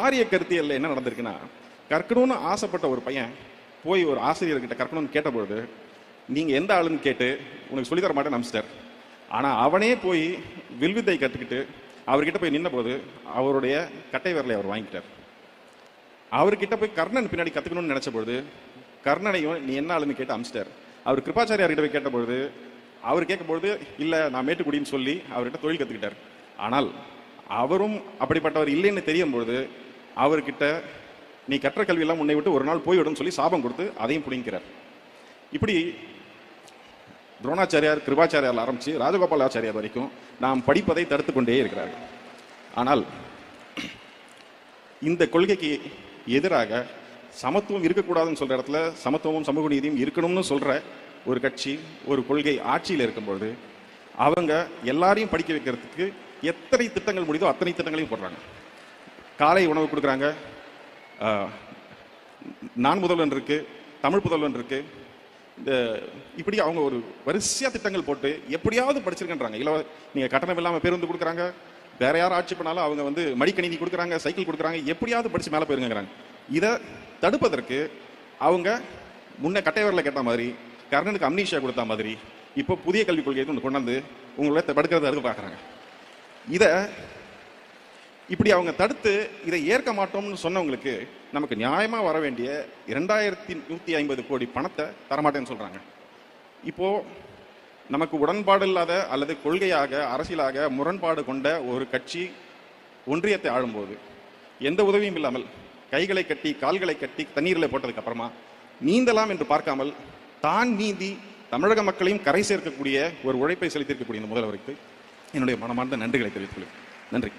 ஆரிய கருத்தியல்ல என்ன நடந்திருக்குன்னா, கற்கணும்னு ஆசைப்பட்ட ஒரு பையன் போய் ஒரு ஆசிரியர்கிட்ட கற்கணும்னு கேட்டபொழுது, நீங்க எந்த ஆளுன்னு கேட்டு உனக்கு சொல்லித் தர மாட்டேன்னு அனுப்பிச்சிட்டார். ஆனா அவனே போய் வில்வித்தை கற்றுக்கிட்டு அவர்கிட்ட போய் நின்னபோது அவருடைய கட்டை விரலை அவர் வாங்கிட்டார். அவர்கிட்ட போய் கர்ணன் பின்னாடி கத்துக்கணும்னு நினைச்ச பொழுது கர்ணனையும் நீ என்ன ஆளுன்னு கேட்டு அனுப்பிச்சிட்டார். அவர் கிருபாச்சாரியார்கிட்ட போய் கேட்டபொழுது அவர் கேட்கும்பொழுது இல்ல நான் மேட்டுக்குடின்னு சொல்லி அவர்கிட்ட தொழில் கத்துக்கிட்டார். ஆனால் அவரும் அப்படிப்பட்டவர் இல்லைன்னு தெரியும் பொழுது அவர்கிட்ட நீ கற்ற கல்வி எல்லாம் உன்னை விட்டு ஒரு நாள் போய்விடும் சொல்லி சாபம் கொடுத்து அதையும் புடிங்கிறார். இப்படி துரோணாச்சாரியார் கிருபாச்சாரியார் ஆரம்பிச்சு ராஜகோபாலாச்சாரியார் வரைக்கும் நாம் படிப்பதை தடுத்து கொண்டே இருக்கிறார்கள். ஆனால் இந்த கொள்கைக்கு எதிராக சமத்துவம் இருக்கக்கூடாதுன்னு சொல்ற இடத்துல சமத்துவமும் சமூக நீதியும் இருக்கணும்னு சொல்ற ஒரு கட்சி ஒரு கொள்கை ஆட்சியில் இருக்கும்பொழுது அவங்க எல்லாரையும் படிக்க வைக்கிறதுக்கு எத்தனை திட்டங்கள் முடியுதோ அத்தனை திட்டங்களையும் போடுறாங்க. காலை உணவு கொடுக்குறாங்க, நான் முதல்வன் இருக்கு, தமிழ் புதல்வன் இருக்கு, இந்த இப்படி அவங்க ஒரு வரிசையா திட்டங்கள் போட்டு எப்படியாவது படிச்சிருக்கன்றாங்க. இல்லை நீங்க கட்டணம் இல்லாமல் பேருந்து கொடுக்குறாங்க, வேற யாரும் ஆட்சி பண்ணாலும் அவங்க மடிக்கணினி கொடுக்குறாங்க, சைக்கிள் கொடுக்குறாங்க, எப்படியாவது படிச்சு மேலே போயிருங்கிறாங்க. இதை தடுப்பதற்கு அவங்க முன்ன கட்டைவரில் கேட்ட மாதிரி கர்ணனுக்கு அம்னீஷியா கொடுத்த மாதிரி இப்போ புதிய கல்விக் கொள்கையை கொண்டாந்து உங்களை தடுக்கிறத தடுக்க பார்க்குறாங்க. இதை இப்படி அவங்க தடுத்து இதை ஏற்க மாட்டோம்னு சொன்னவங்களுக்கு நமக்கு நியாயமா வர வேண்டிய 2150 கோடி பணத்தை தரமாட்டேன்னு சொல்றாங்க. இப்போ நமக்கு உடன்பாடு இல்லாத அல்லது கொள்கையாக அரசியலாக முரண்பாடு கொண்ட ஒரு கட்சி ஒன்றியத்தை ஆளும்போது எந்த உதவியும் இல்லாமல் கைகளை கட்டி கால்களை கட்டி தண்ணீரில் போட்டதுக்கு அப்புறமா நீந்தலாம் என்று பார்க்காமல் தான் நீந்தி தமிழக மக்களையும் கரை சேர்க்கக்கூடிய ஒரு உழைப்பை செலுத்தியிருக்கக்கூடிய இந்த முதல்வருக்கு என்னுடைய மனமார்ந்த நன்றிகளை தெரிவித்துக் கொள்கிறேன். நன்றி.